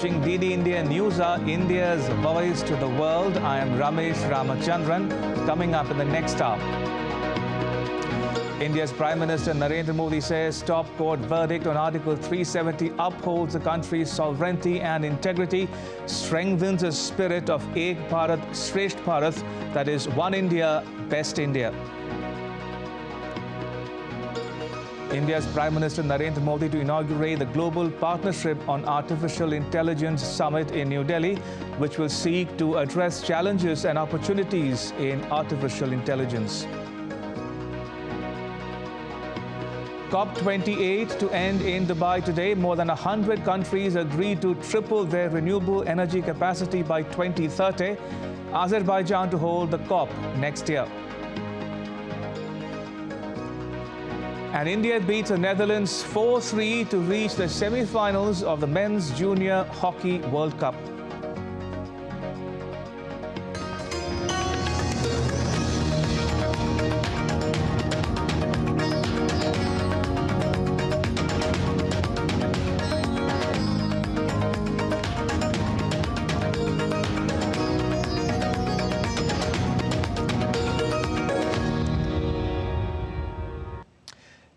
Watching DD India News, India's voice to the world. I am Ramesh Ramachandran. Coming up in the next hour, India's Prime Minister Narendra Modi says top court verdict on Article 370 upholds the country's sovereignty and integrity, strengthens the spirit of Ek Bharat Shresth Bharat, that is One India, Best India. India's Prime Minister Narendra Modi to inaugurate the Global Partnership on Artificial Intelligence Summit in New Delhi, which will seek to address challenges and opportunities in artificial intelligence. COP28 to end in Dubai today. More than 100 countries agreed to triple their renewable energy capacity by 2030. Azerbaijan to hold the COP next year. And India beats the Netherlands 4-3 to reach the semi-finals of the Men's Junior Hockey World Cup.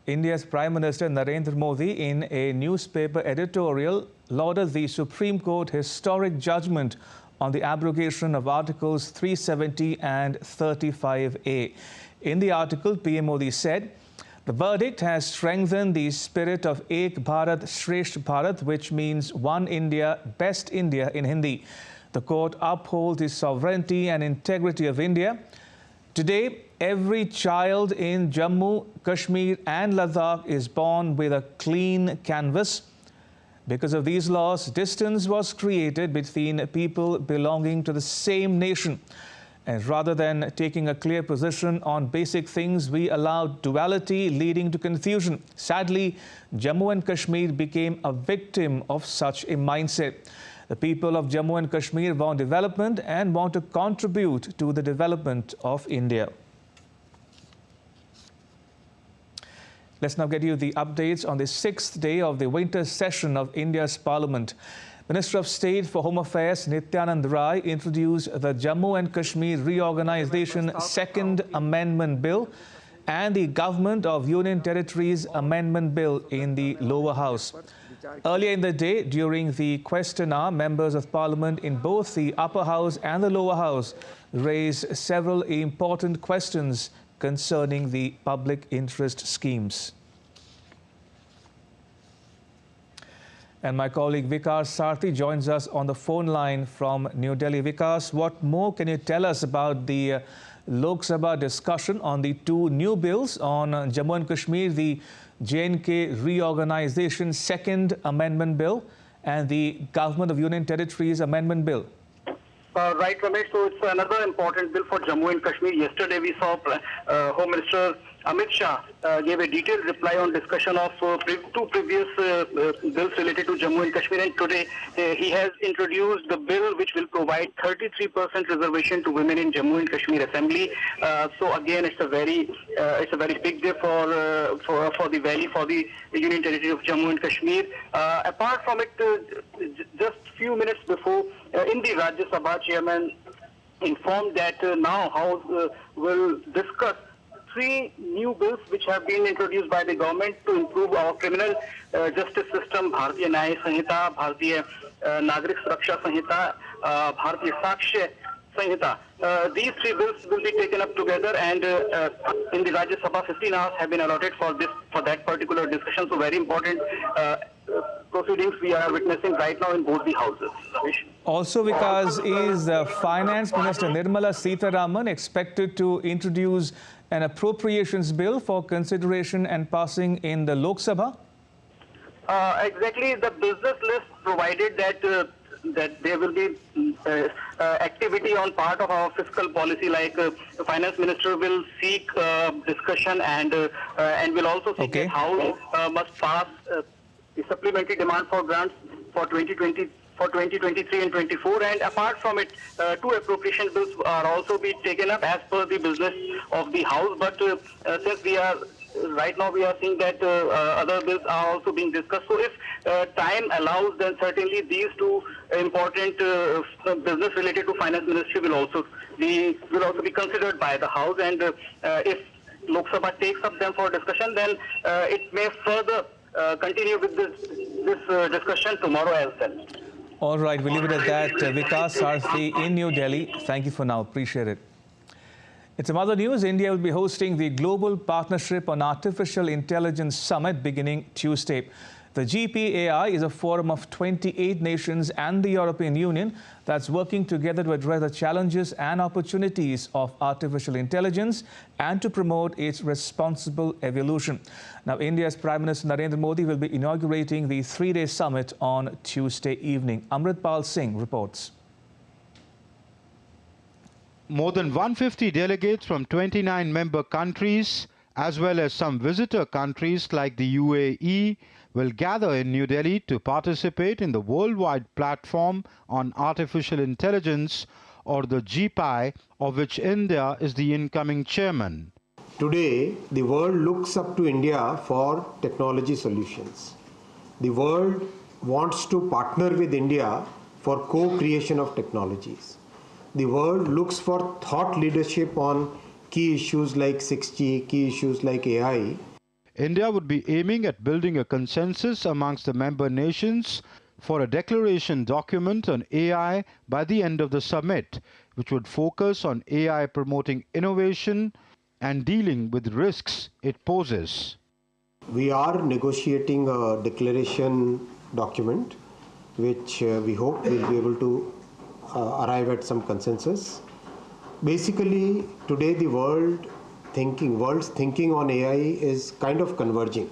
India's Prime Minister Narendra Modi, in a newspaper editorial, lauded the Supreme Court historic judgment on the abrogation of Articles 370 and 35A. In the article, PM Modi said, the verdict has strengthened the spirit of Ek Bharat Shresth Bharat, which means One India, Best India in Hindi. The court upholds the sovereignty and integrity of India. Today, every child in Jammu, Kashmir and Ladakh is born with a clean canvas. Because of these laws, distance was created between people belonging to the same nation. And rather than taking a clear position on basic things, we allowed duality leading to confusion. Sadly, Jammu and Kashmir became a victim of such a mindset. The people of Jammu and Kashmir want development and want to contribute to the development of India. Let's now get you the updates on the 6th day of the winter session of India's Parliament. Minister of State for Home Affairs Nityanand Rai introduced the Jammu and Kashmir Reorganization Second Amendment Bill and the Government of Union Territories Amendment Bill in the lower house. Earlier in the day, during the question hour, members of Parliament in both the upper house and the lower house raised several important questions concerning the public interest schemes. And my colleague Vikas Sarthi joins us on the phone line from New Delhi. Vikas, what more can you tell us about the Lok Sabha discussion on the two new bills on Jammu and Kashmir, the J&K Reorganization Second Amendment Bill and the Government of Union Territories Amendment Bill? Right, Ramesh. So it's another important bill for Jammu and Kashmir. Yesterday we saw Home Minister Amit Shah gave a detailed reply on discussion of two previous bills related to Jammu and Kashmir, and today he has introduced the bill which will provide 33% reservation to women in Jammu and Kashmir Assembly. So again, it's a very big day for the valley, for the Union Territory of Jammu and Kashmir. Apart from it, just few minutes before, in the Rajya Sabha, Chairman informed that now House will discuss three new bills which have been introduced by the government to improve our criminal justice system: Bharatiya Nyaya Sanhita, Bharatiya Nagrik Suraksha Sanhita, Bharatiya Sakshya Sanhita. These three bills will be taken up together, and in the Rajya Sabha, 15 hours have been allotted for that particular discussion. So very important proceedings we are witnessing right now in both the houses. Also, because is Finance Minister Nirmala Sitharaman expected to introduce an appropriations bill for consideration and passing in the Lok Sabha? Exactly. The business list provided that there will be activity on part of our fiscal policy, like the Finance Minister will seek discussion and will also seek that House must pass the supplementary demand for grants for 2020. For 2023 and 24, and apart from it, two appropriation bills are also be taken up as per the business of the House. But since we are right now we are seeing that other bills are also being discussed. So if time allows, then certainly these two important business related to finance ministry will also be considered by the House. And if Lok Sabha takes up them for discussion, then it may further continue with this discussion tomorrow as well. All right, we'll leave it at that. Vikas Sarthi in New Delhi. Thank you for now. Appreciate it. In some other news, India will be hosting the Global Partnership on Artificial Intelligence Summit beginning Tuesday. The GPAI is a forum of 28 nations and the European Union that's working together to address the challenges and opportunities of artificial intelligence and to promote its responsible evolution. Now, India's Prime Minister Narendra Modi will be inaugurating the three-day summit on Tuesday evening. Amritpal Singh reports. More than 150 delegates from 29 member countries, as well as some visitor countries like the UAE, will gather in New Delhi to participate in the worldwide platform on artificial intelligence, or the GPAI, of which India is the incoming chairman. Today, the world looks up to India for technology solutions. The world wants to partner with India for co-creation of technologies. The world looks for thought leadership on key issues like 6G, key issues like AI. India would be aiming at building a consensus amongst the member nations for a declaration document on AI by the end of the summit, which would focus on AI promoting innovation and dealing with risks it poses. We are negotiating a declaration document, which we hope will be able to arrive at some consensus. Basically, today the world's thinking on AI is kind of converging.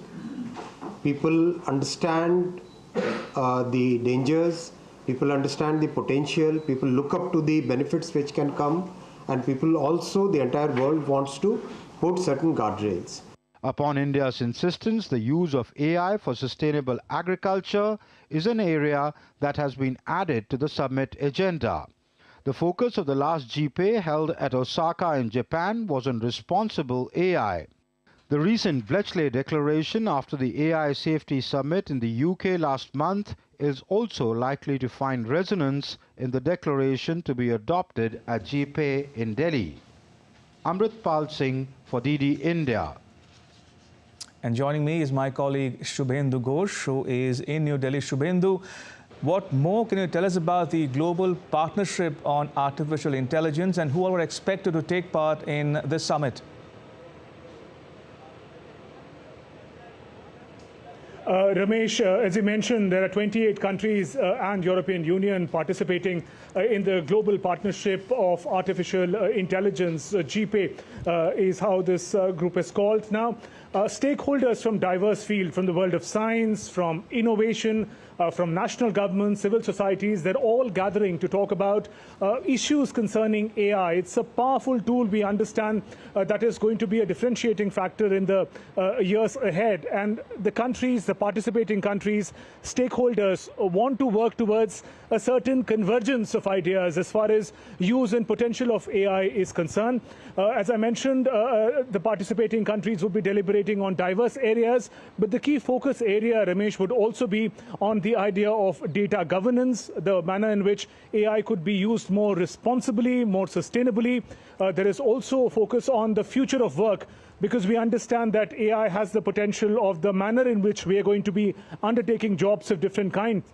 People understand the dangers, people understand the potential, people look up to the benefits which can come, and people also, the entire world wants to put certain guardrails. Upon India's insistence, the use of AI for sustainable agriculture is an area that has been added to the summit agenda. The focus of the last GPAI held at Osaka in Japan was on responsible AI. The recent Bletchley Declaration after the AI Safety Summit in the UK last month is also likely to find resonance in the declaration to be adopted at GPAI in Delhi. Amritpal Singh for DD India. And joining me is my colleague Shubhendu Ghosh, who is in New Delhi. Shubhendu, what more can you tell us about the Global Partnership on Artificial Intelligence and who are expected to take part in this summit? Ramesh, as you mentioned, there are 28 countries and European Union participating in the Global Partnership of Artificial Intelligence. GPAI is how this group is called. Now, stakeholders from diverse fields, from the world of science, from innovation, from national governments, civil societies, they're all gathering to talk about issues concerning AI. It's a powerful tool, we understand, that is going to be a differentiating factor in the years ahead. And the countries, the participating countries, stakeholders want to work towards a certain convergence of ideas as far as use and potential of AI is concerned. As I mentioned, the participating countries will be deliberating on diverse areas, but the key focus area, Ramesh, would also be on the idea of data governance, the manner in which AI could be used more responsibly, more sustainably. There is also a focus on the future of work, because we understand that AI has the potential of the manner in which we are going to be undertaking jobs of different kinds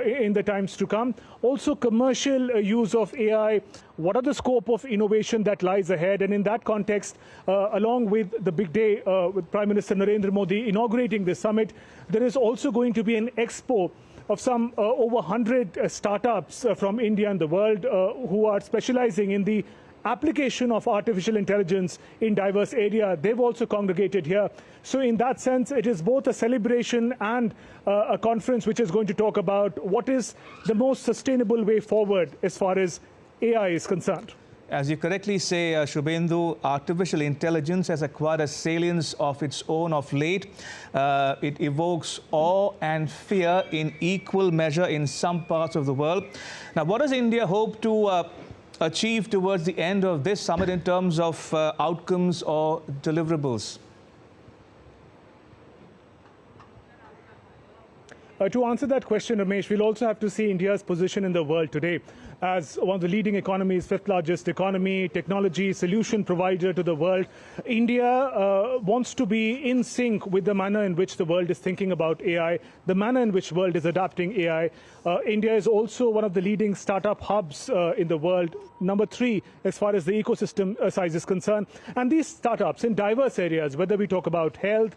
in the times to come. Also, commercial use of AI, what are the scope of innovation that lies ahead? And in that context, along with the big day with Prime Minister Narendra Modi inaugurating this summit, there is also going to be an expo of some over 100 startups from India and the world who are specializing in the application of artificial intelligence in diverse areas. They've also congregated here. So in that sense, it is both a celebration and a conference which is going to talk about what is the most sustainable way forward as far as AI is concerned. As you correctly say, Shubhendu, artificial intelligence has acquired a salience of its own of late. It evokes awe and fear in equal measure in some parts of the world. Now, what does India hope to achieve towards the end of this summit in terms of outcomes or deliverables? To answer that question, Ramesh, we'll also have to see India's position in the world today as one of the leading economies, fifth largest economy, technology solution provider to the world. India wants to be in sync with the manner in which the world is thinking about AI, the manner in which the world is adapting AI. India is also one of the leading startup hubs in the world, number 3 as far as the ecosystem size is concerned. And these startups in diverse areas, whether we talk about health,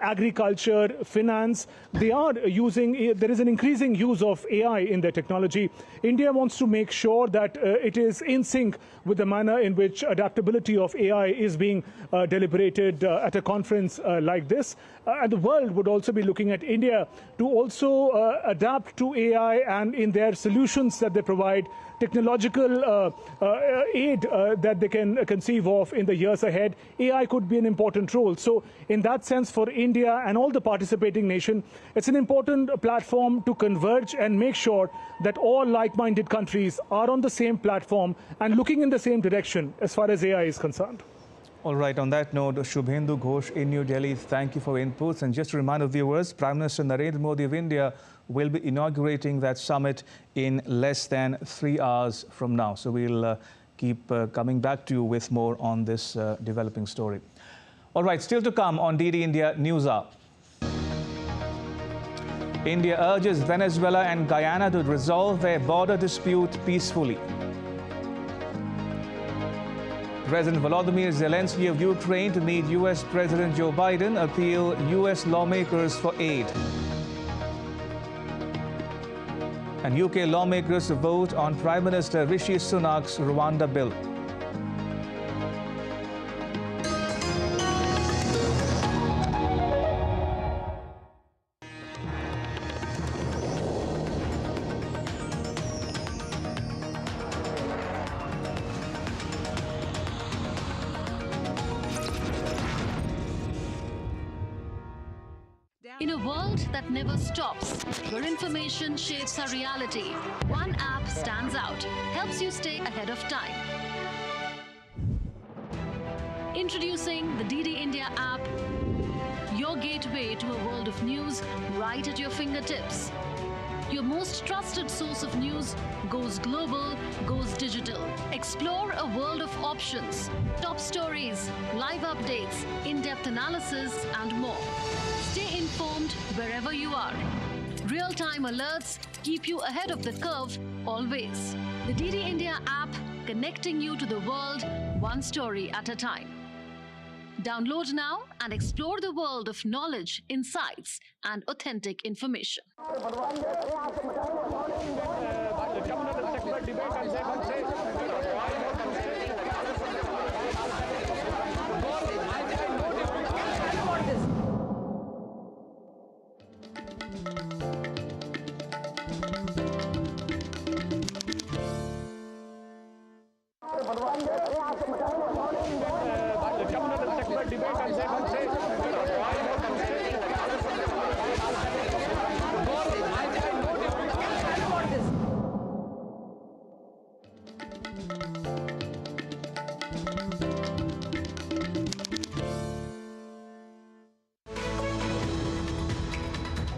agriculture, finance, they are using, there is an increasing use of AI in their technology. India wants to make sure that it is in sync with the manner in which adaptability of AI is being deliberated at a conference like this. And the world would also be looking at India to also adapt to AI and in their solutions that they provide, technological aid that they can conceive of in the years ahead. AI could be an important role. So in that sense, for India and all the participating nations, it's an important platform to converge and make sure that all like-minded countries are on the same platform and looking in the same direction as far as AI is concerned. All right, on that note, Shubhendu Ghosh in New Delhi, thank you for inputs. And just to remind our viewers, Prime Minister Narendra Modi of India will be inaugurating that summit in less than 3 hours from now. So we'll keep coming back to you with more on this developing story. All right, still to come on DD India News Hour. India urges Venezuela and Guyana to resolve their border dispute peacefully. President Volodymyr Zelensky of Ukraine to meet US President Joe Biden, appeal US lawmakers for aid. And UK lawmakers to vote on Prime Minister Rishi Sunak's Rwanda bill. In a world that never stops, where information shapes our reality, one app stands out, helps you stay ahead of time. Introducing the DD India app, your gateway to a world of news right at your fingertips. Your most trusted source of news goes global, goes digital. Explore a world of options, top stories, live updates, in-depth analysis, and more. Stay informed wherever you are. Real-time alerts keep you ahead of the curve always. The DD India app, connecting you to the world, one story at a time. Download now and explore the world of knowledge, insights, and authentic information.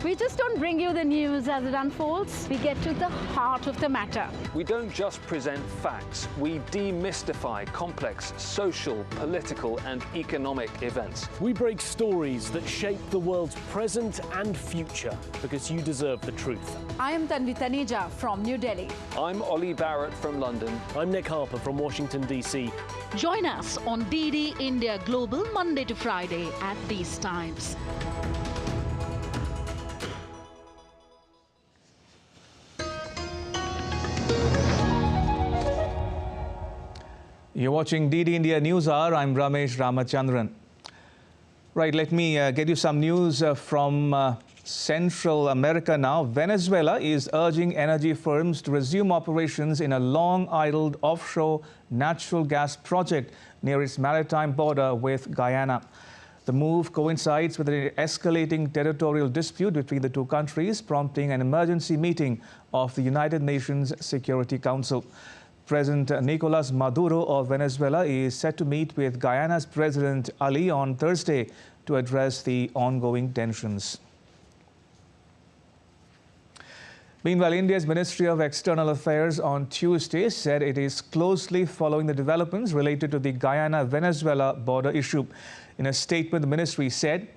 We just don't bring you the news as it unfolds. We get to the heart of the matter. We don't just present facts. We demystify complex social, political, and economic events. We break stories that shape the world's present and future because you deserve the truth. I am Tanvi Taneja from New Delhi. I'm Ollie Barrett from London. I'm Nick Harper from Washington, D.C. Join us on DD India Global Monday to Friday at these times. You're watching DD India News Hour. I'm Ramesh Ramachandran. Right, let me get you some news from Central America now. Venezuela is urging energy firms to resume operations in a long-idled offshore natural gas project near its maritime border with Guyana. The move coincides with an escalating territorial dispute between the two countries, prompting an emergency meeting of the United Nations Security Council. President Nicolas Maduro of Venezuela is set to meet with Guyana's President Ali on Thursday to address the ongoing tensions. Meanwhile, India's Ministry of External Affairs on Tuesday said it is closely following the developments related to the Guyana-Venezuela border issue. In a statement, the ministry said,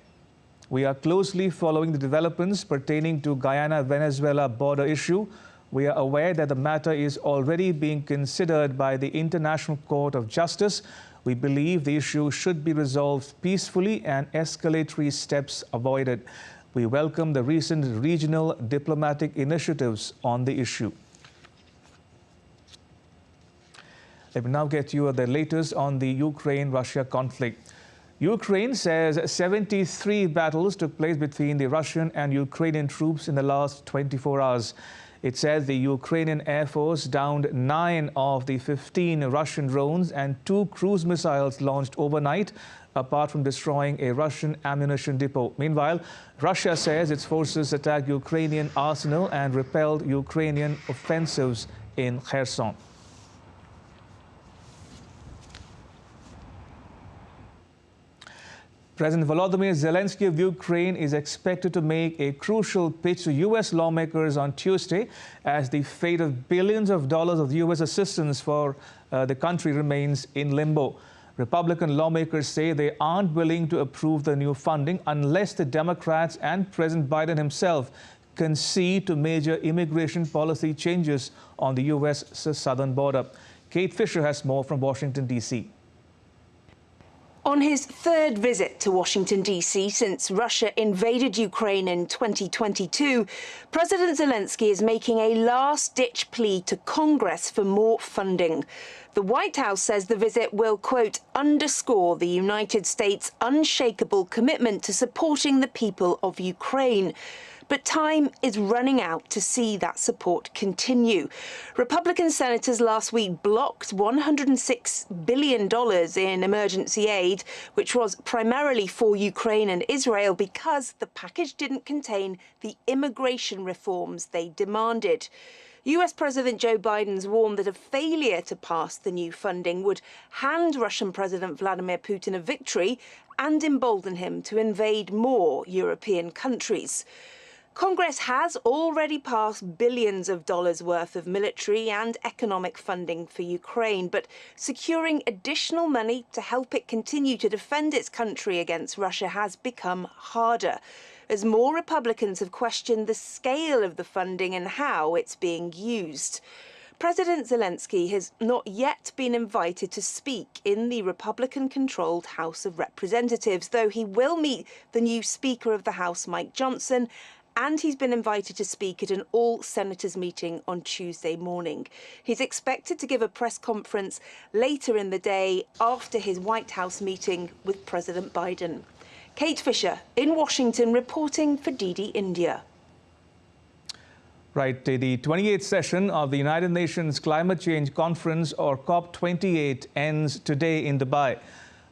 "We are closely following the developments pertaining to Guyana-Venezuela border issue. We are aware that the matter is already being considered by the International Court of Justice. We believe the issue should be resolved peacefully and escalatory steps avoided. We welcome the recent regional diplomatic initiatives on the issue." Let me now get you the latest on the Ukraine-Russia conflict. Ukraine says 73 battles took place between the Russian and Ukrainian troops in the last 24 hours. It says the Ukrainian Air Force downed 9 of the 15 Russian drones and 2 cruise missiles launched overnight, apart from destroying a Russian ammunition depot. Meanwhile, Russia says its forces attacked Ukrainian arsenal and repelled Ukrainian offensives in Kherson. President Volodymyr Zelensky of Ukraine is expected to make a crucial pitch to U.S. lawmakers on Tuesday as the fate of billions of dollars of U.S. assistance for the country remains in limbo. Republican lawmakers say they aren't willing to approve the new funding unless the Democrats and President Biden himself concede to major immigration policy changes on the U.S. southern border. Kate Fisher has more from Washington, D.C. On his third visit to Washington, D.C. since Russia invaded Ukraine in 2022, President Zelensky is making a last-ditch plea to Congress for more funding. The White House says the visit will, quote, underscore the United States' unshakable commitment to supporting the people of Ukraine. But time is running out to see that support continue. Republican senators last week blocked $106 billion in emergency aid, which was primarily for Ukraine and Israel, because the package didn't contain the immigration reforms they demanded. US President Joe Biden's warned that a failure to pass the new funding would hand Russian President Vladimir Putin a victory and embolden him to invade more European countries. Congress has already passed billions of dollars worth of military and economic funding for Ukraine, but securing additional money to help it continue to defend its country against Russia has become harder, as more Republicans have questioned the scale of the funding and how it's being used. President Zelensky has not yet been invited to speak in the Republican-controlled House of Representatives, though he will meet the new Speaker of the House, Mike Johnson, and he's been invited to speak at an all-senators meeting on Tuesday morning. He's expected to give a press conference later in the day after his White House meeting with President Biden. Kate Fisher in Washington reporting for DD India. Right, the 28th session of the United Nations Climate Change Conference, or COP28, ends today in Dubai.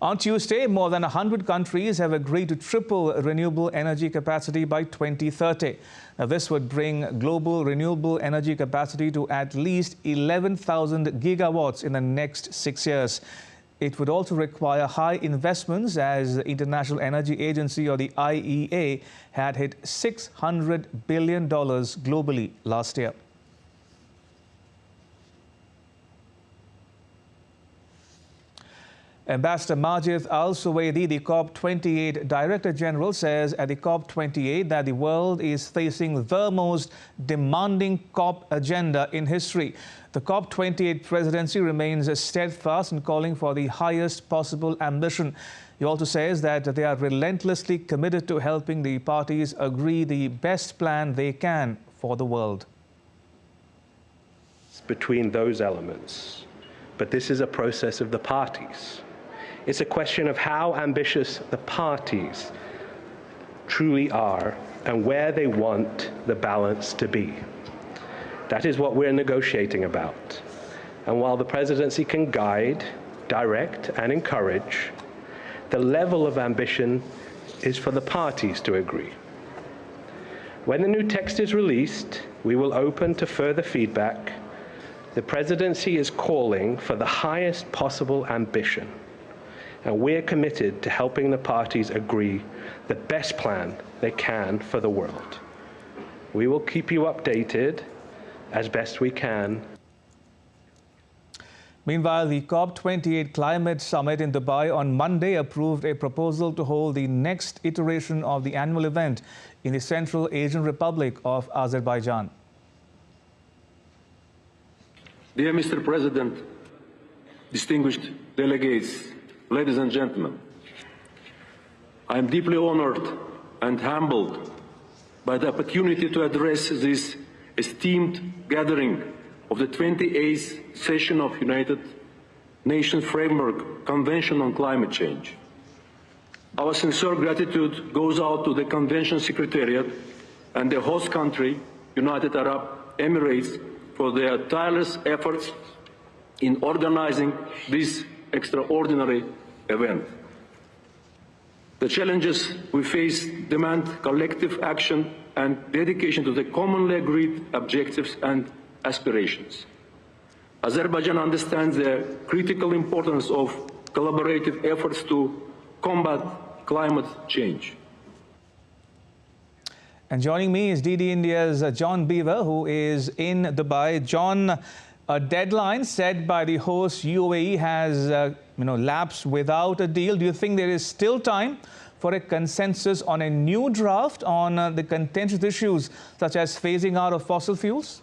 On Tuesday, more than 100 countries have agreed to triple renewable energy capacity by 2030. Now, this would bring global renewable energy capacity to at least 11,000 gigawatts in the next 6 years. It would also require high investments, as the International Energy Agency, or the IEA, had hit $600 billion globally last year. Ambassador Majid Al-Suwaidi, the COP28 Director General, says at the COP28 that the world is facing the most demanding COP agenda in history. The COP28 presidency remains steadfast in calling for the highest possible ambition. He also says that they are relentlessly committed to helping the parties agree the best plan they can for the world. Between those elements, but this is a process of the parties. It's a question of how ambitious the parties truly are and where they want the balance to be. That is what we're negotiating about. And while the presidency can guide, direct, and encourage, the level of ambition is for the parties to agree. When the new text is released, we will open to further feedback. The presidency is calling for the highest possible ambition, and we're committed to helping the parties agree the best plan they can for the world. We will keep you updated as best we can. Meanwhile, the COP28 Climate Summit in Dubai on Monday approved a proposal to hold the next iteration of the annual event in the Central Asian Republic of Azerbaijan. Dear Mr. President, distinguished delegates, ladies and gentlemen, I am deeply honored and humbled by the opportunity to address this esteemed gathering of the 28th session of United Nations Framework Convention on Climate Change. Our sincere gratitude goes out to the Convention Secretariat and the host country, United Arab Emirates, for their tireless efforts in organizing this extraordinary event. The challenges we face demand collective action and dedication to the commonly agreed objectives and aspirations. Azerbaijan understands the critical importance of collaborative efforts to combat climate change. And joining me is DD India's John Beaver, who is in Dubai. John, a deadline set by the host UAE has lapsed without a deal. Do you think there is still time for a consensus on a new draft on the contentious issues such as phasing out of fossil fuels?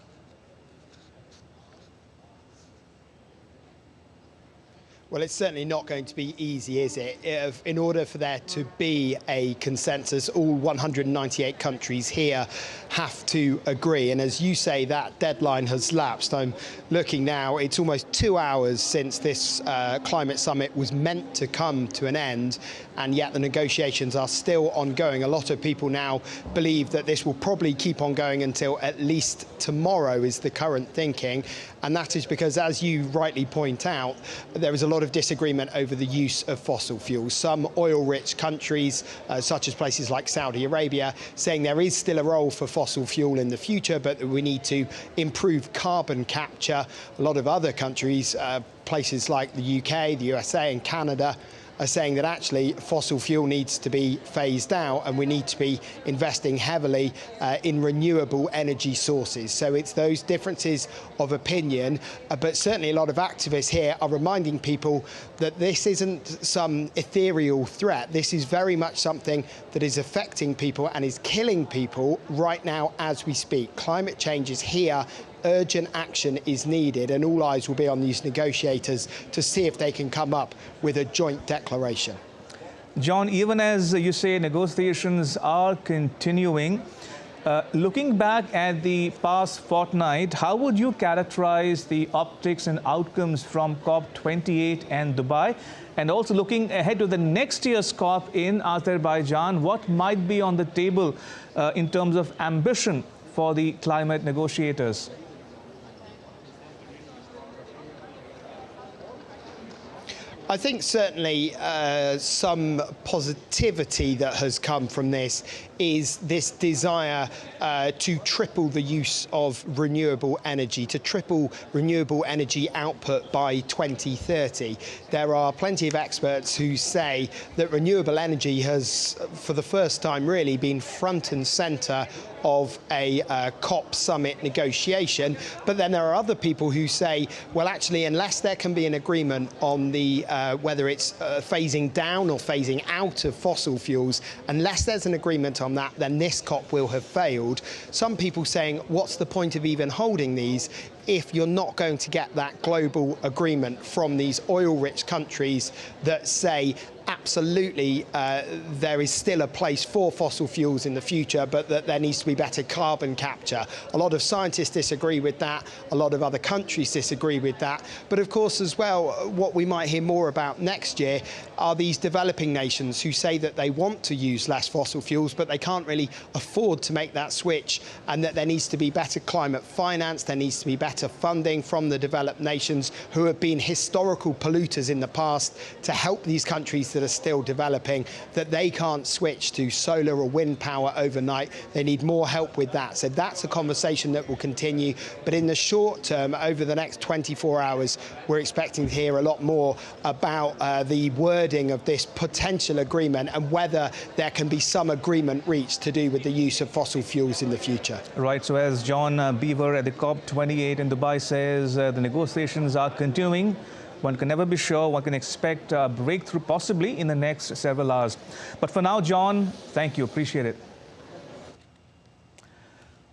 Well, it's certainly not going to be easy, is it? In order for there to be a consensus, all 198 countries here have to agree. And as you say, that deadline has lapsed. I'm looking now, it's almost 2 hours since this climate summit was meant to come to an end, and yet the negotiations are still ongoing. A lot of people now believe that this will probably keep on going until at least tomorrow is the current thinking. And that is because, as you rightly point out, there is a lot of disagreement over the use of fossil fuels. Some oil-rich countries, such as places like Saudi Arabia, saying there is still a role for fossil fuel in the future, but that we need to improve carbon capture. A lot of other countries, places like the UK, the USA and Canada, are saying that actually fossil fuel needs to be phased out and we need to be investing heavily in renewable energy sources. So it's those differences of opinion, but certainly a lot of activists here are reminding people that this isn't some ethereal threat. This is very much something that is affecting people and is killing people right now as we speak. Climate change is here. Urgent action is needed, and all eyes will be on these negotiators to see if they can come up with a joint declaration. John, even as you say, negotiations are continuing. Looking back at the past fortnight, how would you characterize the optics and outcomes from COP28 and Dubai? And also looking ahead to the next year's COP in Azerbaijan, what might be on the table in terms of ambition for the climate negotiators? I think certainly some positivity that has come from this is this desire to triple the use of renewable energy, to triple renewable energy output by 2030. There are plenty of experts who say that renewable energy has, for the first time really, been front and centre of a COP summit negotiation. But then there are other people who say, well, actually, unless there can be an agreement on the whether it's phasing down or phasing out of fossil fuels, unless there's an agreement on that, then this COP will have failed. Some people saying, what's the point of even holding these if you're not going to get that global agreement from these oil-rich countries that say absolutely there is still a place for fossil fuels in the future, but that there needs to be better carbon capture. A lot of scientists disagree with that. A lot of other countries disagree with that. But of course, as well, what we might hear more about next year are these developing nations who say that they want to use less fossil fuels, but they can't really afford to make that switch, and that there needs to be better climate finance, there needs to be better better funding from the developed nations who have been historical polluters in the past to help these countries that are still developing, that they can't switch to solar or wind power overnight. They need more help with that. So that's a conversation that will continue. But in the short term, over the next 24 hours, we're expecting to hear a lot more about the wording of this potential agreement and whether there can be some agreement reached to do with the use of fossil fuels in the future. Right, so as John Beaver at the COP28 in Dubai says, the negotiations are continuing. One can never be sure. One can expect a breakthrough possibly in the next several hours. But for now, John, thank you. Appreciate it.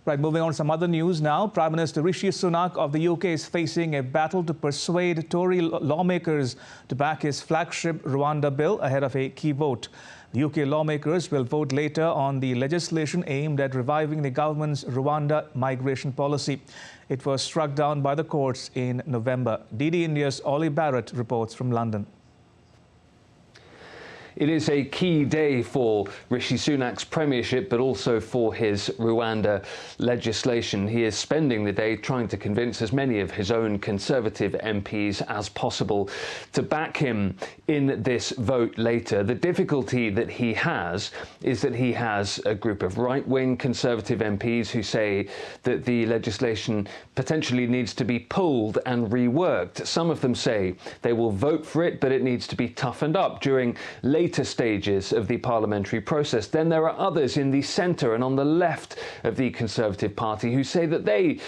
Right, moving on to some other news now. Prime Minister Rishi Sunak of the UK is facing a battle to persuade Tory lawmakers to back his flagship Rwanda bill ahead of a key vote. The UK lawmakers will vote later on the legislation aimed at reviving the government's Rwanda migration policy. It was struck down by the courts in November. DD India's Ollie Barrett reports from London. It is a key day for Rishi Sunak's premiership, but also for his Rwanda legislation. He is spending the day trying to convince as many of his own Conservative MPs as possible to back him in this vote later. The difficulty that he has is that he has a group of right-wing Conservative MPs who say that the legislation potentially needs to be pulled and reworked. Some of them say they will vote for it, but it needs to be toughened up during later stages of the parliamentary process. Then there are others in the centre and on the left of the Conservative Party who say that they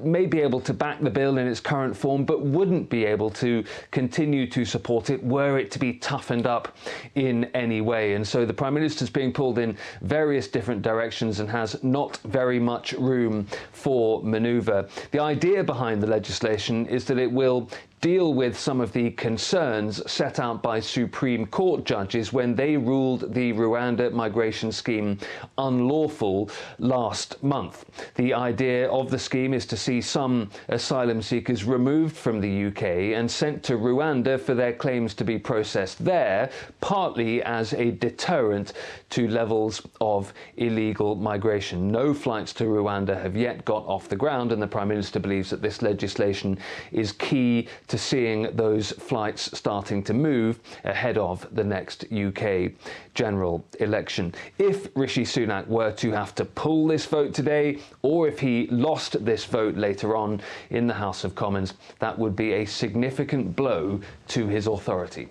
may be able to back the bill in its current form, but wouldn't be able to continue to support it were it to be toughened up in any way. And so the Prime Minister's being pulled in various different directions and has not very much room for manoeuvre. The idea behind the legislation is that it will deal with some of the concerns set out by Supreme Court judges when they ruled the Rwanda migration scheme unlawful last month. The idea of the scheme is to see some asylum seekers removed from the UK and sent to Rwanda for their claims to be processed there, partly as a deterrent to levels of illegal migration. No flights to Rwanda have yet got off the ground, and the Prime Minister believes that this legislation is key to seeing those flights starting to move ahead of the next UK general election. If Rishi Sunak were to have to pull this vote today, or if he lost this vote later on in the House of Commons, that would be a significant blow to his authority.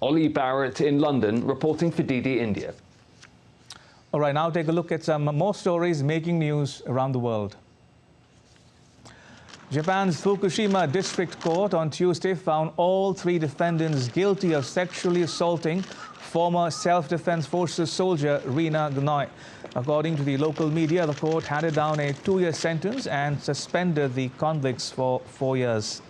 Ollie Barrett in London, reporting for DD India. All right, now take a look at some more stories making news around the world. Japan's Fukushima District Court on Tuesday found all 3 defendants guilty of sexually assaulting former Self-Defense Forces soldier Rina Gunoi. According to the local media, the court handed down a 2-year sentence and suspended the convicts for 4 years.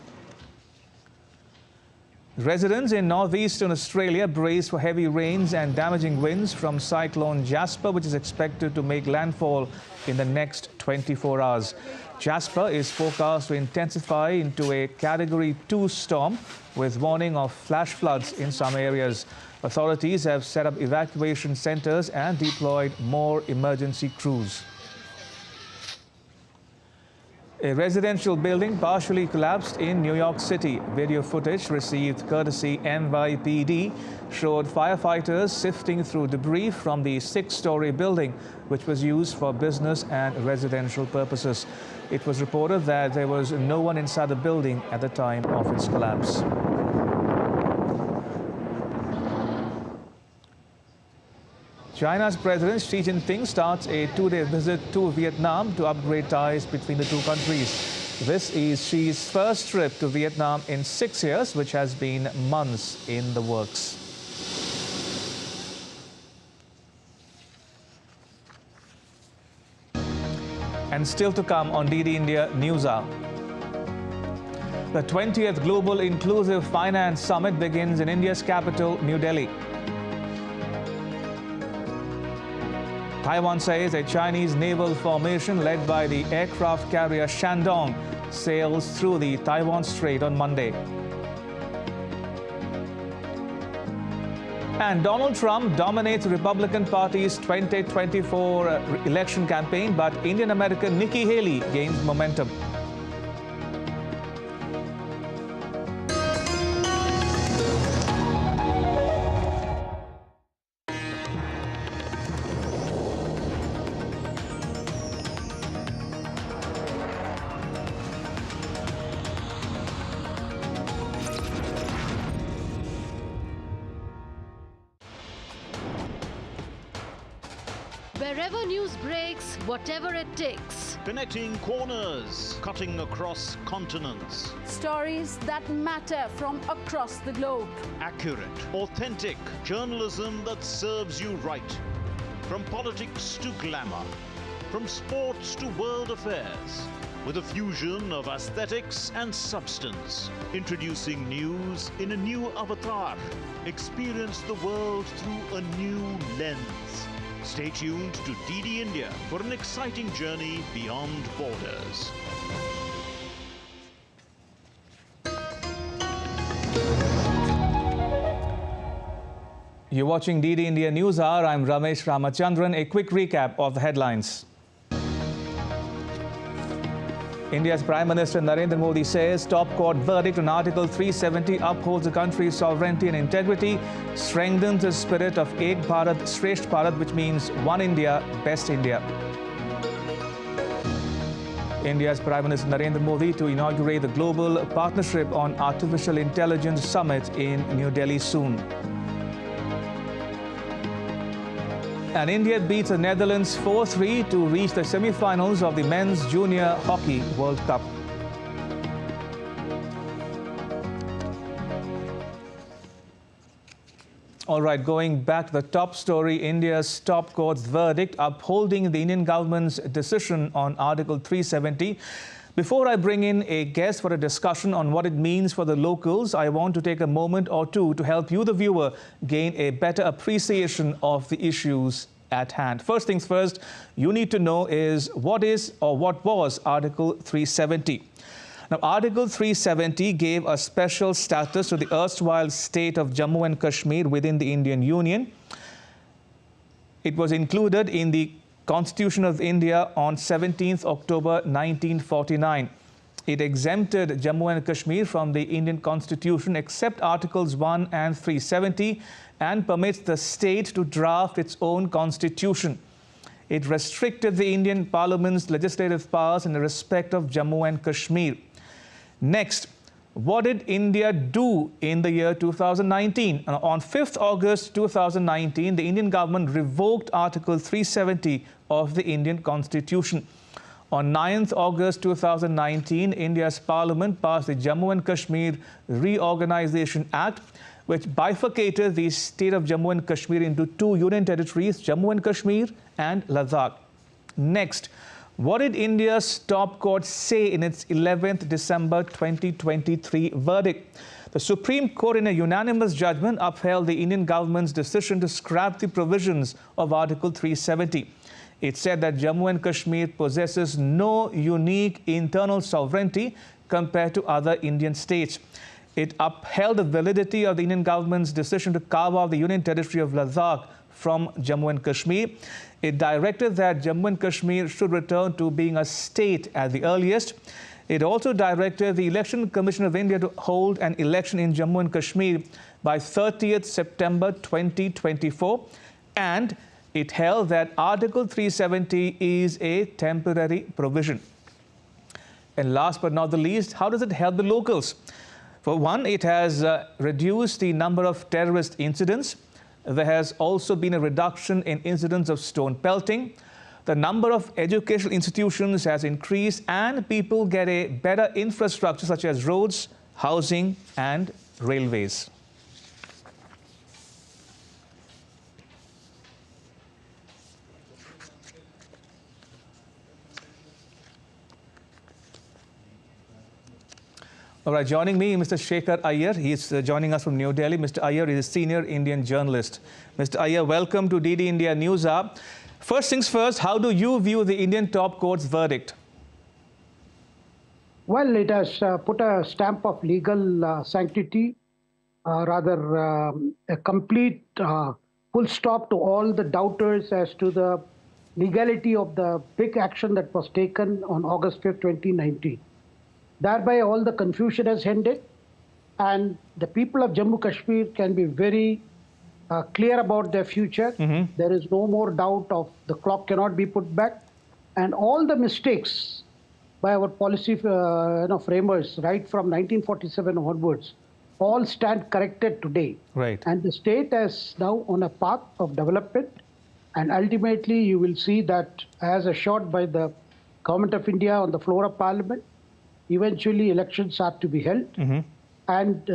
Residents in northeastern Australia brace for heavy rains and damaging winds from Cyclone Jasper, which is expected to make landfall in the next 24 hours. Jasper is forecast to intensify into a Category 2 storm with warning of flash floods in some areas. Authorities have set up evacuation centers and deployed more emergency crews. A residential building partially collapsed in New York City. Video footage received courtesy NYPD showed firefighters sifting through debris from the 6-story building, which was used for business and residential purposes. It was reported that there was no one inside the building at the time of its collapse. China's President Xi Jinping starts a 2-day visit to Vietnam to upgrade ties between the two countries. This is Xi's first trip to Vietnam in 6 years, which has been months in the works. And still to come on DD India News Hour. The 20th Global Inclusive Finance Summit begins in India's capital, New Delhi. Taiwan says a Chinese naval formation led by the aircraft carrier Shandong sails through the Taiwan Strait on Monday. And Donald Trump dominates the Republican Party's 2024 election campaign, but Indian-American Nikki Haley gains momentum. Wherever news breaks, whatever it takes. Connecting corners, cutting across continents. Stories that matter from across the globe. Accurate, authentic journalism that serves you right. From politics to glamour, from sports to world affairs, with a fusion of aesthetics and substance. Introducing news in a new avatar. Experience the world through a new lens. Stay tuned to DD India for an exciting journey beyond borders. You're watching DD India News Hour. I'm Ramesh Ramachandran. A quick recap of the headlines. India's Prime Minister Narendra Modi says top court verdict on Article 370 upholds the country's sovereignty and integrity, strengthens the spirit of Ek Bharat, Shresth Bharat, which means One India, Best India. India's Prime Minister Narendra Modi to inaugurate the Global Partnership on Artificial Intelligence Summit in New Delhi soon. And India beats the Netherlands 4-3 to reach the semi-finals of the Men's Junior Hockey World Cup. All right, going back to the top story, India's top court's verdict upholding the Indian government's decision on Article 370. Before I bring in a guest for a discussion on what it means for the locals, I want to take a moment or two to help you, the viewer, gain a better appreciation of the issues at hand. First things first, you need to know is what was Article 370. Now, Article 370 gave a special status to the erstwhile state of Jammu and Kashmir within the Indian Union. It was included in the Constitution of India on 17th October 1949. It exempted Jammu and Kashmir from the Indian Constitution except Articles 1 and 370 and permits the state to draft its own constitution. It restricted the Indian Parliament's legislative powers in respect of Jammu and Kashmir. Next, what did India do in the year 2019? On 5th August 2019, the Indian government revoked Article 370 of the Indian Constitution. On 9th August 2019, India's Parliament passed the Jammu and Kashmir Reorganization Act, which bifurcated the state of Jammu and Kashmir into two union territories, Jammu and Kashmir and Ladakh. Next, what did India's top court say in its 11th December 2023 verdict? The Supreme Court, in a unanimous judgment, upheld the Indian government's decision to scrap the provisions of Article 370. It said that Jammu and Kashmir possesses no unique internal sovereignty compared to other Indian states. It upheld the validity of the Indian government's decision to carve out the Union Territory of Ladakh from Jammu and Kashmir. It directed that Jammu and Kashmir should return to being a state at the earliest. It also directed the Election Commission of India to hold an election in Jammu and Kashmir by 30th September 2024. And it held that Article 370 is a temporary provision. And last but not the least, how does it help the locals? For one, it has reduced the number of terrorist incidents. There has also been a reduction in incidents of stone pelting. The number of educational institutions has increased and people get a better infrastructure such as roads, housing and railways. All right, joining me, Mr. Shekhar Iyer. He is joining us from New Delhi. Mr. Iyer is a senior Indian journalist. Mr. Iyer, welcome to DD India News Hour. First things first, how do you view the Indian top court's verdict? Well, it has put a stamp of legal sanctity, a complete full stop to all the doubters as to the legality of the big action that was taken on August 5th, 2019. Thereby, all the confusion has ended, and the people of Jammu Kashmir can be very clear about their future. There is no more doubt of the clock cannot be put back, and all the mistakes by our policy framers right from 1947 onwards all stand corrected today. Right. And the state is now on a path of development, And ultimately, you will see that as assured by the Government of India on the floor of Parliament, eventually elections are to be held. And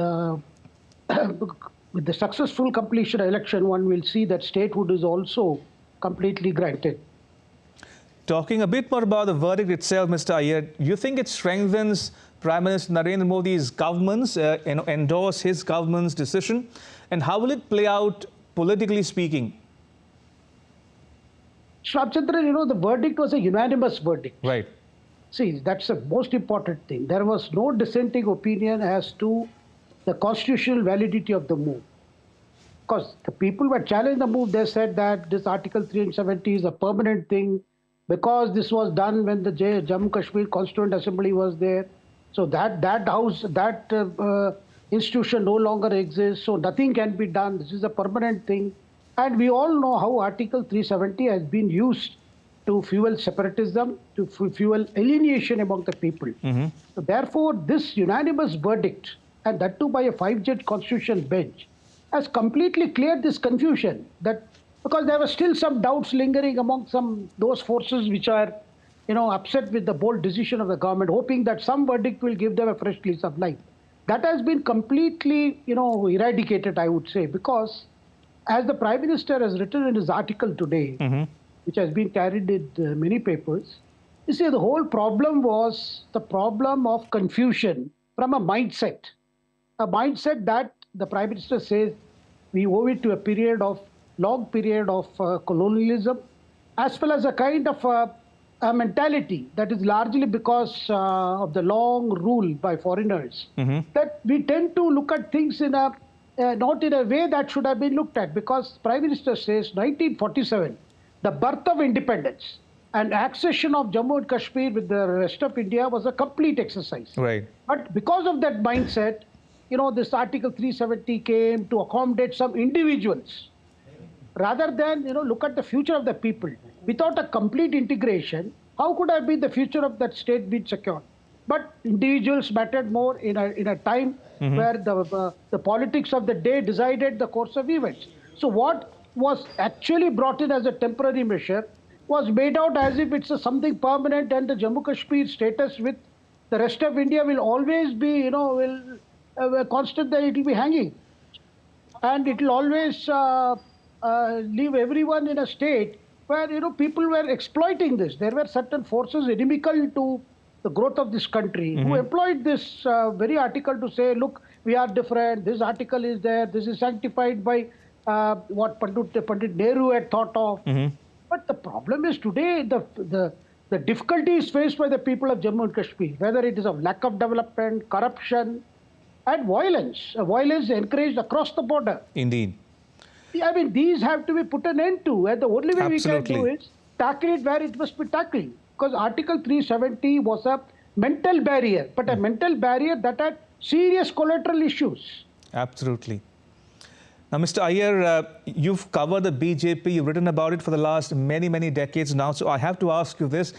with the successful completion of election, one will see that statehood is also completely granted. Talking a bit more about the verdict itself, Mr. Iyer, you think it strengthens Prime Minister Narendra Modi's government's, endorse his government's decision? And how will it play out politically speaking? Shrabchandran, the verdict was a unanimous verdict. Right. See, that's the most important thing. There was no dissenting opinion as to the constitutional validity of the move. Because the people who challenged the move, they said that this Article 370 is a permanent thing because this was done when the Jammu Kashmir Constituent Assembly was there. So that house, that institution no longer exists, so nothing can be done. This is a permanent thing. And we all know how Article 370 has been used to fuel separatism, to fuel alienation among the people. So therefore, this unanimous verdict, and that too by a 5-judge constitutional bench, has completely cleared this confusion. That because there were still some doubts lingering among those forces which are, upset with the bold decision of the government, hoping that some verdict will give them a fresh lease of life. That has been completely, eradicated, I would say, because as the Prime Minister has written in his article today, which has been carried in many papers, you see, the whole problem was the problem of confusion from a mindset that the Prime Minister says we owe it to a long period of colonialism, as well as a kind of a mentality that is largely because of the long rule by foreigners, that we tend to look at things in a not in a way that should have been looked at, because Prime Minister says 1947, the birth of independence and accession of Jammu and Kashmir with the rest of India was a complete exercise. Right. But because of that mindset, this Article 370 came to accommodate some individuals rather than, look at the future of the people. Without a complete integration, how could have been the future of that state been secured? But individuals mattered more in a time where the politics of the day decided the course of events. So what was actually brought in as a temporary measure was made out as if it's something permanent, and the Jammu Kashmir status with the rest of India will always be, constant, that it will be hanging. And it will always leave everyone in a state where, people were exploiting this. There were certain forces inimical to the growth of this country who employed this very article to say, look, we are different, this article is there, this is sanctified by what Pandit Nehru had thought of. But the problem is today, the difficulties faced by the people of Jammu and Kashmir, whether it is of lack of development, corruption, and violence encouraged across the border. Indeed. I mean, these have to be put an end to, and the only way we can do is tackle it where it must be tackled. Because Article 370 was a mental barrier, but a mental barrier that had serious collateral issues. Absolutely. Now, Mr. Iyer, you've covered the BJP, you've written about it for the last many decades now, so I have to ask you this.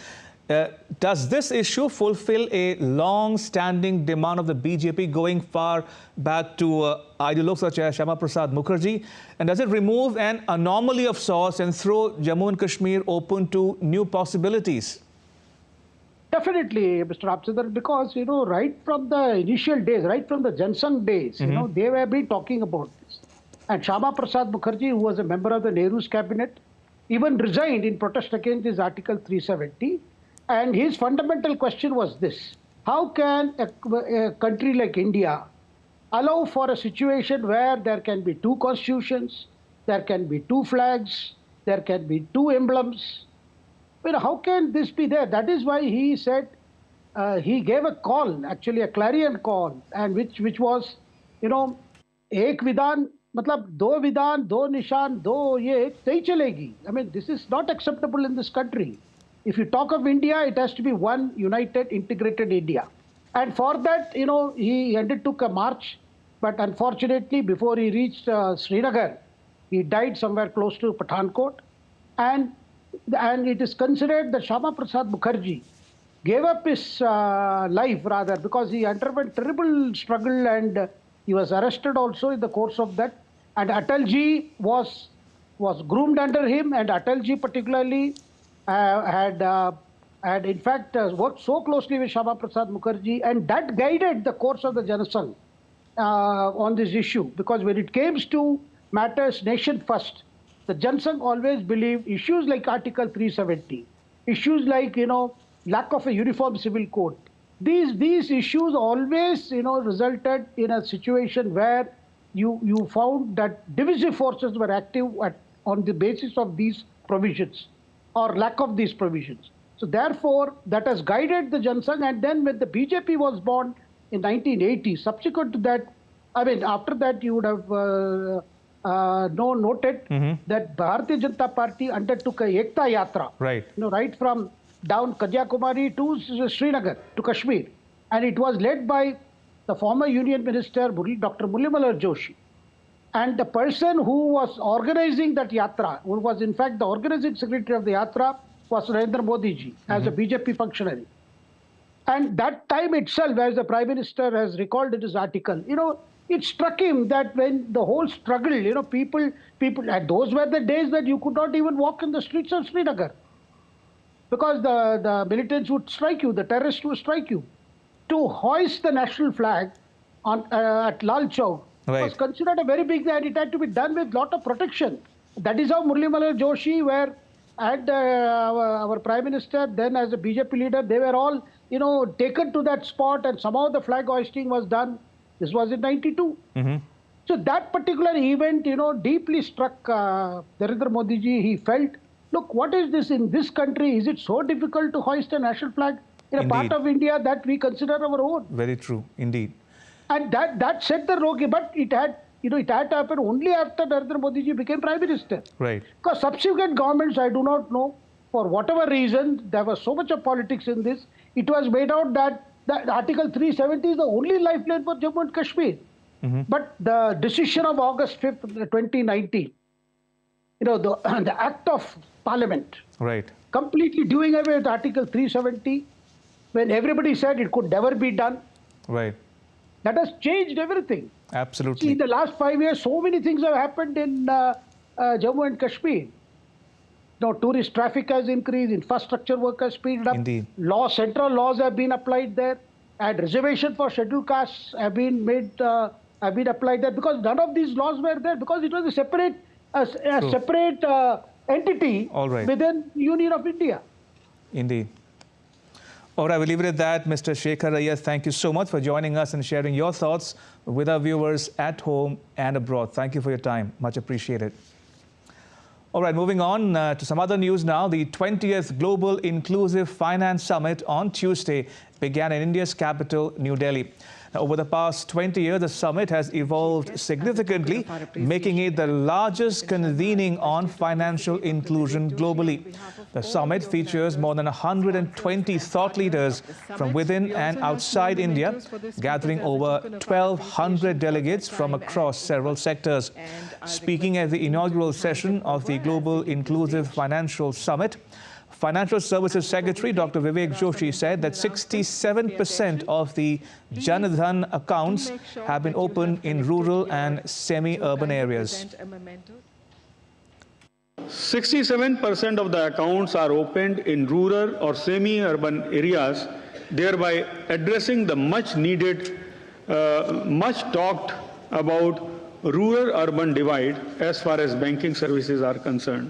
Does this issue fulfill a long-standing demand of the BJP going far back to ideologues such as Shyama Prasad Mukherjee? And does it remove an anomaly of sorts and throw Jammu and Kashmir open to new possibilities? Definitely, Mr. Absadar, because, right from the initial days, right from the Jansang days, they were been talking about this. And Shyama Prasad Mukherjee, who was a member of the Nehru's cabinet, even resigned in protest against this Article 370. And his fundamental question was this: how can a country like India allow for a situation where there can be two constitutions, there can be two flags, there can be two emblems? How can this be there? That is why he said, he gave a call, actually a clarion call, and which was, ek vidan, matlab do vidan, do nishan, do ye, nahi chalegi. I mean, this is not acceptable in this country. If you talk of India, it has to be one united, integrated India. And for that, he undertook a march. But unfortunately, before he reached Srinagar, he died somewhere close to Pathankot. And it is considered that Shyama Prasad Mukherjee gave up his life, rather, because he underwent terrible struggle and he was arrested also in the course of that. And Atalji was was groomed under him, and Atalji particularly had in fact worked so closely with Shama Prasad Mukherjee, and that guided the course of the Janasangh on this issue. Because when it came to matters nation first, the Janasangh always believed issues like Article 370, issues like, lack of a uniform civil code, these issues always, resulted in a situation where you found that divisive forces were active on the basis of these provisions or lack of these provisions. So therefore, that has guided the Janasangh. And then when the BJP was born in 1980, subsequent to that, after that you would have noted that Bharatiya Janata Party undertook a Ekta Yatra, right from down Kanyakumari to Srinagar, to Kashmir. And it was led by the former Union Minister, Dr. Murali Joshi. And the person who was organizing that Yatra, who was in fact the organizing secretary of the Yatra, was Narendramodi ji, as a BJP functionary. And that time itself, as the Prime Minister has recalled in his article, it struck him that when the whole struggle, people, and those were the days that you could not even walk in the streets of Srinagar, because the militants would strike you, the terrorists would strike you. To hoist the national flag at Lal Chowk was considered a very big thing, and it had to be done with a lot of protection. That is how Murali Joshi and our Prime Minister, then as a BJP leader, they were all, taken to that spot, and somehow the flag hoisting was done. This was in '92. So that particular event, deeply struck Narendra Modi ji. He felt, look, what is this in this country? Is it so difficult to hoist a national flag in a part of India that we consider our own? Very true, indeed. And that set the rogue, but it had to happen only after Narendra Modi ji became Prime Minister. Right. Because subsequent governments, I do not know, for whatever reason, there was so much of politics in this, it was made out that Article 370 is the only lifeline for Jammu and Kashmir. But the decision of August 5th, 2019, the act of Parliament, completely doing away with Article 370, when everybody said it could never be done. That has changed everything. Absolutely. See, in the last 5 years, so many things have happened in Jammu and Kashmir. Tourist traffic has increased, infrastructure work has speeded up. Indeed. Central laws have been applied there, and reservation for scheduled castes have been applied there, because none of these laws were there, because it was a separate entity within Union of India. Indeed. All right, we'll leave it at that. Mr. Shekhar Iyer, thank you so much for joining us and sharing your thoughts with our viewers at home and abroad. Thank you for your time. Much appreciated. All right, moving on to some other news now. The 20th Global Inclusive Finance Summit on Tuesday began in India's capital, New Delhi. Now, over the past 20 years, the summit has evolved significantly, making it the largest convening on financial inclusion globally. The summit features more than 120 thought leaders from within and outside India, gathering over 1,200 delegates from across several sectors. Speaking at the inaugural session of the Global Inclusive Financial Summit, Financial Services Secretary Dr. Vivek Joshi said that 67% of the Jan Dhan accounts have been opened in rural and semi-urban areas. 67% of the accounts are opened in rural or semi-urban areas, thereby addressing the much needed, much talked about rural-urban divide as far as banking services are concerned.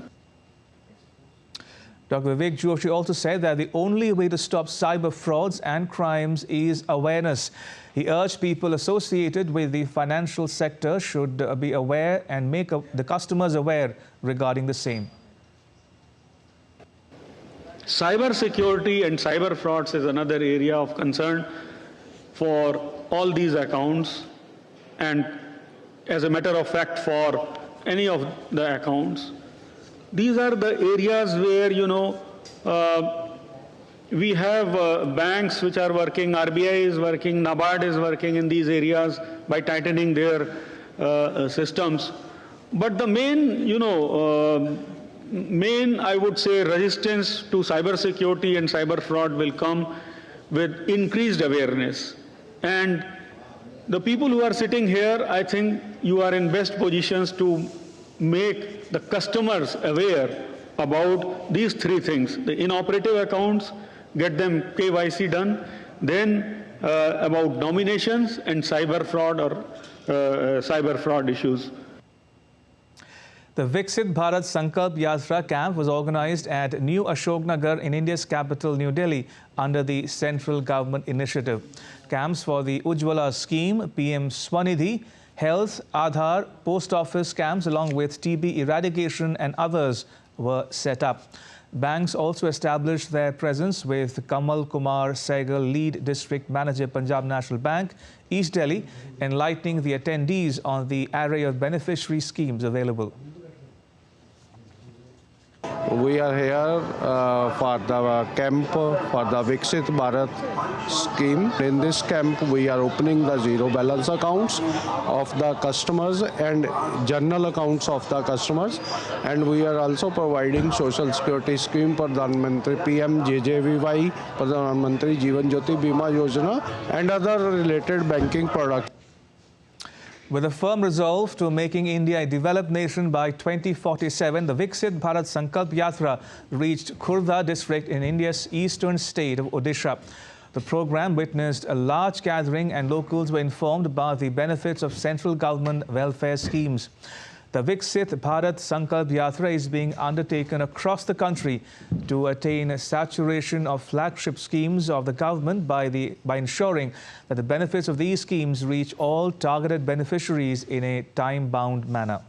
Dr. Vivek Joshi also said that the only way to stop cyber frauds and crimes is awareness. He urged people associated with the financial sector should be aware and make the customers aware regarding the same. Cyber security and cyber frauds is another area of concern for all these accounts, and as a matter of fact, for any of the accounts. These are the areas where, we have banks which are working, RBI is working, NABARD is working in these areas by tightening their systems. But the main, I would say, resistance to cyber security and cyber fraud will come with increased awareness. And the people who are sitting here, I think you are in best positions to make the customers aware about these three things: the inoperative accounts, get them KYC done, then about nominations and cyber fraud or cyber fraud issues. The Viksit Bharat Sankalp Yatra camp was organized at New Ashoknagar in India's capital, New Delhi, under the central government initiative. Camps for the Ujjwala scheme, PM Swanidhi, health, Aadhaar, post office camps along with TB eradication and others were set up. Banks also established their presence with Kamal Kumar Sehgal, lead district manager, Punjab National Bank, East Delhi, enlightening the attendees on the array of beneficiary schemes available. We are here for the camp for the Viksit Bharat scheme. In this camp, we are opening the zero balance accounts of the customers and general accounts of the customers. And we are also providing social security scheme, Pradhan Mantri PMJJVY, Pradhan Mantri Jeevan Jyoti Bima Yojana, and other related banking products. With a firm resolve to making India a developed nation by 2047, the Viksit Bharat Sankalp Yatra reached Khurda district in India's eastern state of Odisha. The program witnessed a large gathering and locals were informed about the benefits of central government welfare schemes. The Viksit Bharat Sankalp Yatra is being undertaken across the country to attain saturation of flagship schemes of the government by ensuring that the benefits of these schemes reach all targeted beneficiaries in a time-bound manner.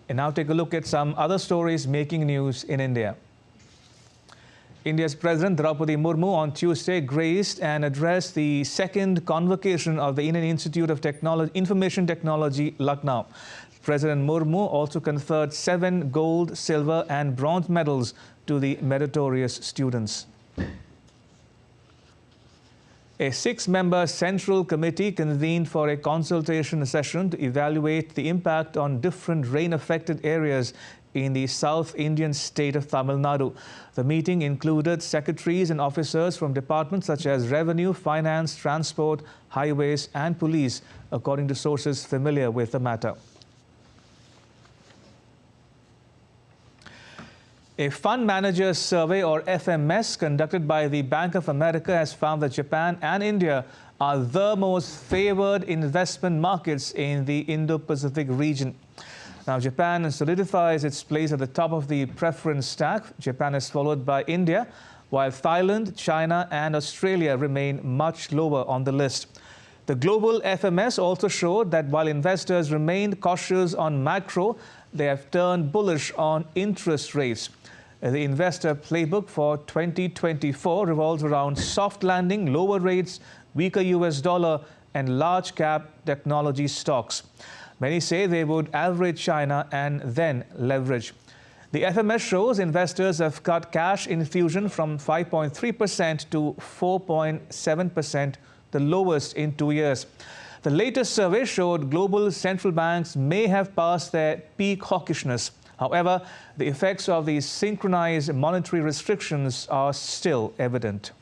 And now take a look at some other stories making news in India. India's President Draupadi Murmu on Tuesday graced and addressed the second convocation of the Indian Institute of Information Technology, Lucknow. President Murmu also conferred 7 gold, silver and bronze medals to the meritorious students. A 6-member central committee convened for a consultation session to evaluate the impact on different rain-affected areas in the South Indian state of Tamil Nadu. The meeting included secretaries and officers from departments such as Revenue, Finance, Transport, Highways and Police, according to sources familiar with the matter. A fund managers survey, or FMS, conducted by the Bank of America has found that Japan and India are the most favored investment markets in the Indo-Pacific region. Now, Japan solidifies its place at the top of the preference stack. Japan is followed by India, while Thailand, China and Australia remain much lower on the list. The global FMS also showed that while investors remained cautious on macro, they have turned bullish on interest rates. The investor playbook for 2024 revolves around soft landing, lower rates, weaker US dollar and large cap technology stocks. Many say they would average China and then leverage. The FMS shows investors have cut cash infusion from 5.3% to 4.7%, the lowest in 2 years. The latest survey showed global central banks may have passed their peak hawkishness. However, the effects of these synchronized monetary restrictions are still evident.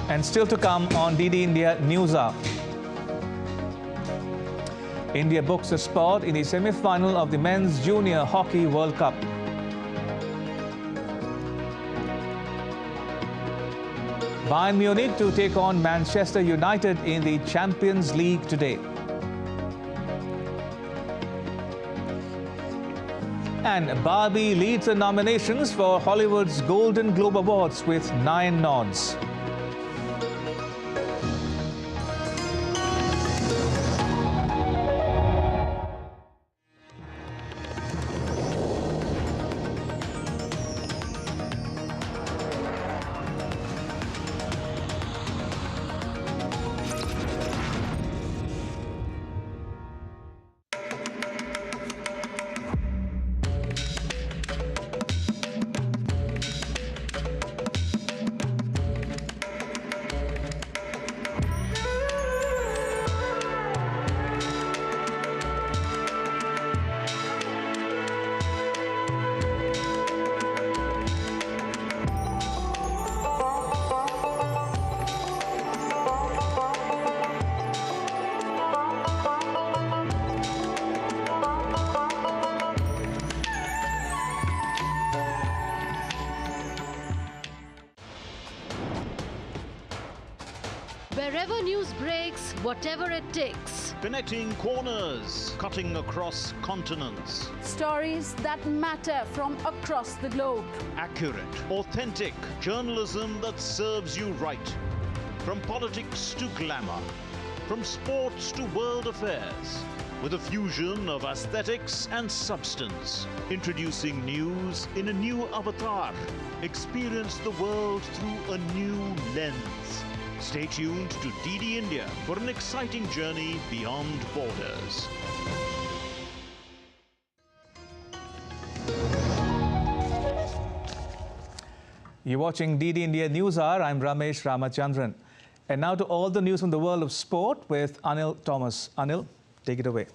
And still to come on DD India News Hour. India books a spot in the semi-final of the Men's Junior Hockey World Cup. Bayern Munich to take on Manchester United in the Champions League today. And Barbie leads the nominations for Hollywood's Golden Globe Awards with 9 nods. Wherever news breaks, whatever it takes. Connecting corners, cutting across continents. Stories that matter from across the globe. Accurate, authentic journalism that serves you right. From politics to glamour, from sports to world affairs, with a fusion of aesthetics and substance. Introducing news in a new avatar. Experience the world through a new lens. Stay tuned to DD India for an exciting journey beyond borders. You're watching DD India News Hour. I'm Ramesh Ramachandran. And now to all the news from the world of sport with Anil Thomas. Anil, take it away.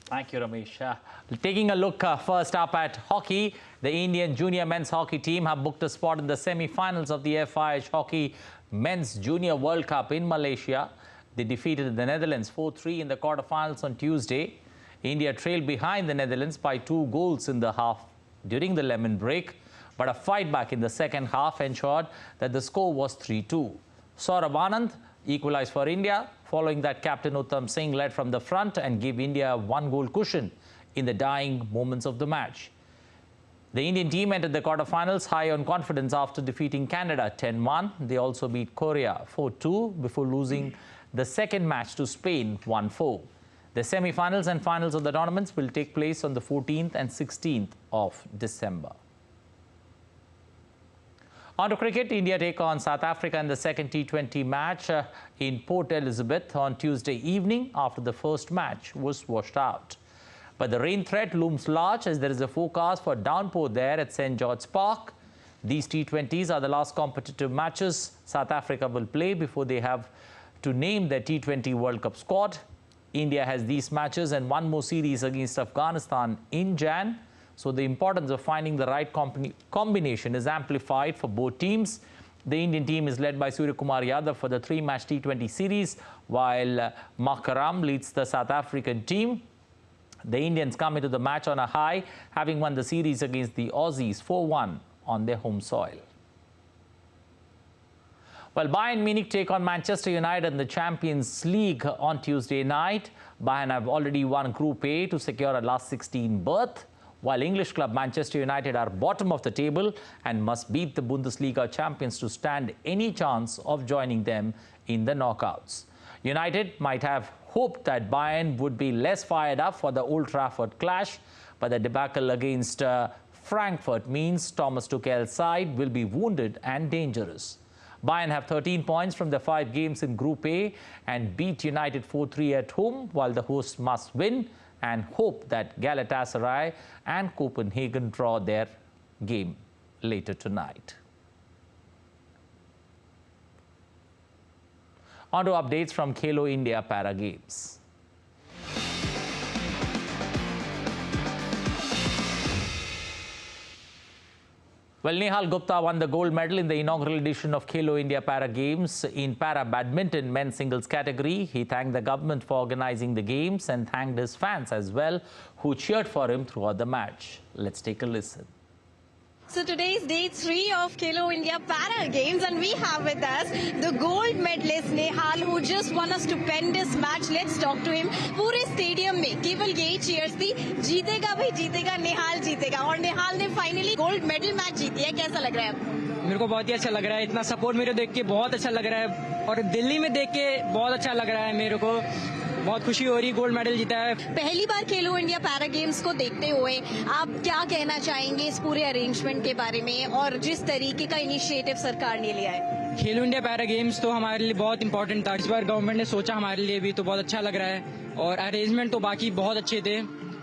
Thank you, Ramesh. Taking a look first up at hockey, the Indian junior men's hockey team have booked a spot in the semi-finals of the FIH Hockey Men's Junior World Cup in Malaysia. They defeated the Netherlands 4-3 in the quarterfinals on Tuesday. India trailed behind the Netherlands by 2 goals in the half during the lemon break, but a fight back in the second half ensured that the score was 3-2. Saurabh Anand equalized for India. Following that, Captain Uttam Singh led from the front and gave India a 1-goal cushion in the dying moments of the match. The Indian team entered the quarterfinals high on confidence after defeating Canada 10-1. They also beat Korea 4-2 before losing the second match to Spain 1-4. The semi-finals and finals of the tournaments will take place on the 14th and 16th of December. On to cricket, India take on South Africa in the second T20 match in Port Elizabeth on Tuesday evening after the first match was washed out. But the rain threat looms large as there is a forecast for downpour there at St. George's Park. These T20s are the last competitive matches South Africa will play before they have to name their T20 World Cup squad. India has these matches and one more series against Afghanistan in Jan. So the importance of finding the right combination is amplified for both teams. The Indian team is led by Suryakumar Yadav for the 3-match T20 series, while Makaram leads the South African team. The Indians come into the match on a high, having won the series against the Aussies 4-1 on their home soil. Well, Bayern Munich take on Manchester United in the Champions League on Tuesday night. Bayern have already won Group A to secure a last 16 berth, while English club Manchester United are bottom of the table and must beat the Bundesliga champions to stand any chance of joining them in the knockouts. United might have hoped that Bayern would be less fired up for the Old Trafford clash, but the debacle against Frankfurt means Thomas Tuchel's side will be wounded and dangerous. Bayern have 13 points from the 5 games in Group A and beat United 4-3 at home, while the hosts must win and hope that Galatasaray and Copenhagen draw their game later tonight. On to updates from Khelo India Para Games. Well, Nehal Gupta won the gold medal in the inaugural edition of Khelo India Para Games in Para Badminton men's singles category. He thanked the government for organizing the games and thanked his fans as well, who cheered for him throughout the match. Let's take a listen. So today is day 3 of Khelo India Para Games and we have with us the gold medalist Nehal, who just won a stupendous match. Let's talk to him. पूरे stadium में केवल यही cheers थी, जीतेगा भाई जीतेगा, नेहाल जीतेगा, और नेहाल ने फाइनली गोल्ड मेडल मैच जीती है. कैसा लग रहा है? मेरे को बहुत ही अच्छा लग रहा है. इतना सपोर्ट मेरे देख के बहुत अच्छा लग रहा है और दिल्ली में देख के बहुत अच्छा लग रहा है. मेरे को बहुत खुशी हो रही है, गोल्ड मेडल जीता है. पहली बार खेलो इंडिया पैरा गेम्स को देखते हुए आप क्या कहना चाहेंगे इस पूरे अरेंजमेंट के बारे में और जिस तरीके का इनिशिएटिव सरकार ने लिया है? खेलो इंडिया पैरा गेम्स तो हमारे लिए बहुत इंपॉर्टेंट था. इस बार गवर्नमेंट ने सोचा हमारे लिए भी, तो बहुत अच्छा लग रहा है. और अरेंजमेंट तो बाकी बहुत अच्छे थे,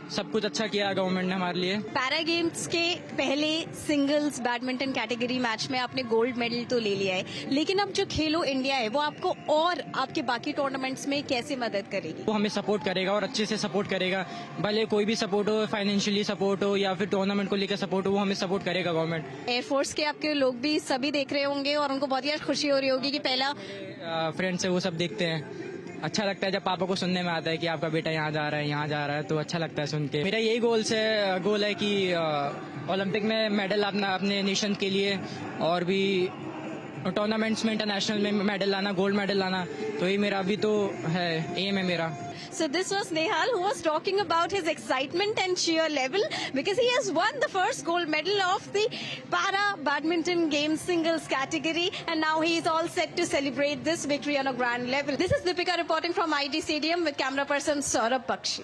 सब कुछ अच्छा किया गवर्नमेंट ने हमारे लिए. पैरा गेम्स के पहले सिंगल्स बैडमिंटन कैटेगरी मैच में आपने गोल्ड मेडल तो ले लिया है, लेकिन अब जो खेलो इंडिया है वो आपको और आपके बाकी टूर्नामेंट्स में कैसे मदद करेगी? वो हमें सपोर्ट करेगा और अच्छे से सपोर्ट करेगा. भले कोई भी सपोर्ट हो, फाइनेंशियली सपोर्ट हो या फिर टूर्नामेंट को लेकर सपोर्ट हो, वो हमें सपोर्ट करेगा गवर्नमेंट. एयरफोर्स के आपके लोग भी सभी देख रहे होंगे और उनको बहुत ही खुशी हो रही होगी कि पहला फ्रेंड्स है वो सब देखते हैं. अच्छा लगता है जब पापा को सुनने में आता है कि आपका बेटा यहाँ जा रहा है, यहाँ जा रहा है, तो अच्छा लगता है सुन के. मेरा यही गोल है कि ओलंपिक में मेडल अपने नेशन के लिए और भी टूर्नामेंट्स में इंटरनेशनल में मेडल लाना, गोल्ड मेडल लाना, तो ये मेरा अभी तो है, एम है मेरा. So this was Nehal who was talking about his excitement and cheer level because he has won the first gold medal of the para badminton games singles category, and now he is all set to celebrate this victory on a grand level. This is Deepika reporting from IT Stadium with camera person Saurabh Bakshi.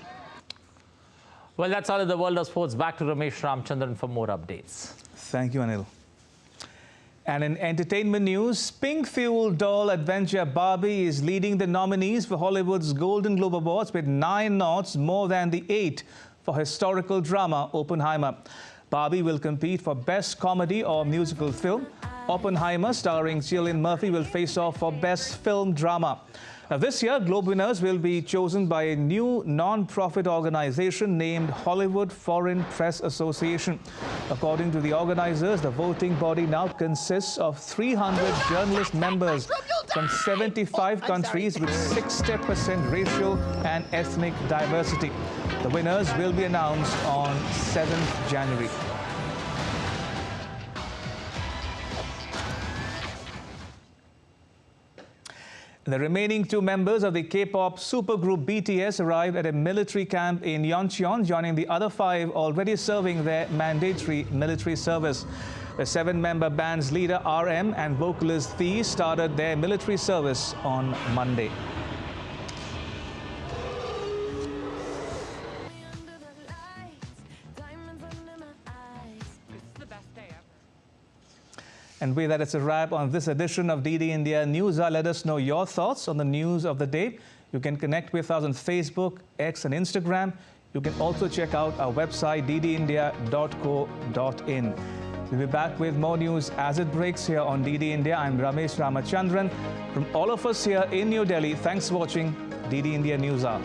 Well, that's all in the world of sports. Back to Ramesh Ramchandran for more updates. Thank you, Anil. And in entertainment news, pink-fueled doll adventure Barbie is leading the nominees for Hollywood's Golden Globe Awards with 9 nods, more than the 8 for historical drama Oppenheimer. Barbie will compete for Best Comedy or Musical Film. Oppenheimer, starring Cillian Murphy, will face off for Best Film Drama. Now, this year, Globe winners will be chosen by a new non-profit organization named Hollywood Foreign Press Association. According to the organizers, the voting body now consists of 300 journalist members from 75 countries with 60% racial and ethnic diversity. The winners will be announced on 7th January. The remaining 2 members of the K-pop supergroup BTS arrived at a military camp in Yeoncheon, joining the other 5 already serving their mandatory military service. The 7-member band's leader RM and vocalist V started their military service on Monday. And with that, it's a wrap on this edition of DD India News Hour. Let us know your thoughts on the news of the day. You can connect with us on Facebook, X and Instagram. You can also check out our website, ddindia.co.in. We'll be back with more news as it breaks here on DD India. I'm Ramesh Ramachandran. From all of us here in New Delhi, thanks for watching DD India News Hour.